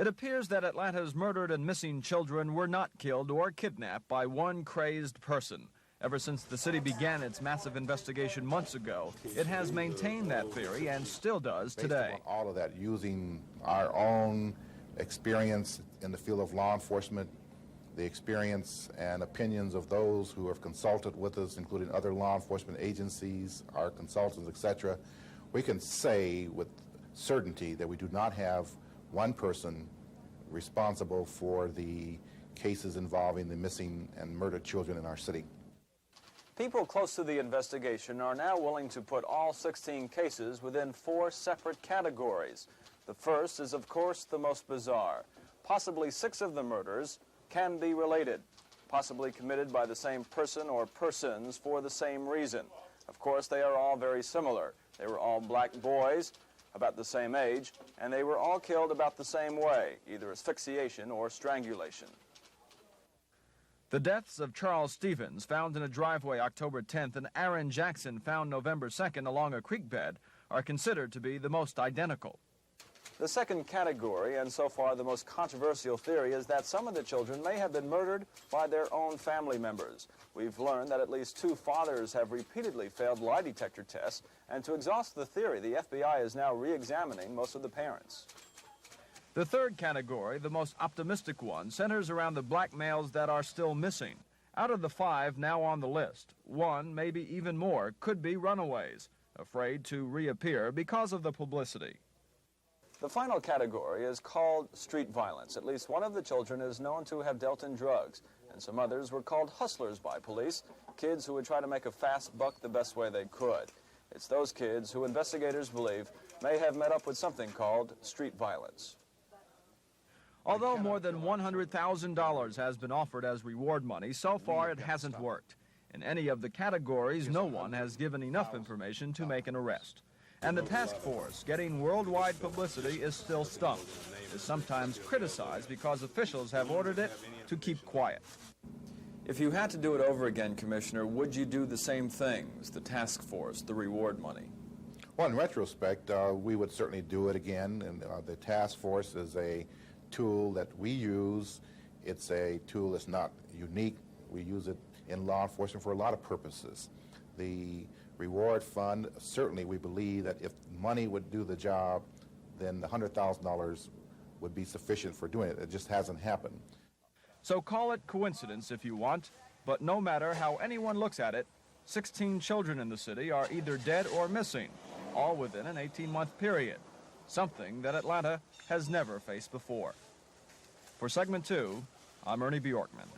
It appears that Atlanta's murdered and missing children were not killed or kidnapped by one crazed person. Ever since the city began its massive investigation months ago, it has maintained that theory and still does today. Based on all of that, using our own experience in the field of law enforcement, the experience and opinions of those who have consulted with us, including other law enforcement agencies, our consultants, etc., we can say with certainty that we do not have one person responsible for the cases involving the missing and murdered children in our city. People close to the investigation are now willing to put all 16 cases within 4 separate categories. The first is, of course, the most bizarre. Possibly 6 of the murders can be related, possibly committed by the same person or persons for the same reason. Of course, they are all very similar. They were all black boys, about the same age, and they were all killed about the same way, either asphyxiation or strangulation. The deaths of Charles Stevens, found in a driveway October 10th, and Aaron Jackson, found November 2nd along a creek bed, are considered to be the most identical. The second category, and so far the most controversial theory, is that some of the children may have been murdered by their own family members. We've learned that at least 2 fathers have repeatedly failed lie detector tests, and to exhaust the theory, the FBI is now re-examining most of the parents. The third category, the most optimistic one, centers around the black males that are still missing. Out of the 5 now on the list, 1, maybe even more, could be runaways, afraid to reappear because of the publicity. The final category is called street violence. At least one of the children is known to have dealt in drugs, and some others were called hustlers by police, kids who would try to make a fast buck the best way they could. It's those kids who investigators believe may have met up with something called street violence. Although more than $100,000 has been offered as reward money, so far it hasn't worked. In any of the categories, no one has given enough information to make an arrest. And the task force, getting worldwide publicity, is still stumped. It is sometimes criticized because officials have ordered it to keep quiet. If you had to do it over again, Commissioner, would you do the same things, the task force, the reward money? Well, in retrospect, we would certainly do it again. And the task force is a tool that we use. It's a tool that's not unique. We use it in law enforcement for a lot of purposes. The reward fund, certainly we believe that if money would do the job, then the $100,000 would be sufficient for doing it. It just hasn't happened. So call it coincidence if you want, but no matter how anyone looks at it, 16 children in the city are either dead or missing, all within an 18-month period, something that Atlanta has never faced before. For Segment 2, I'm Ernie Bjorkman.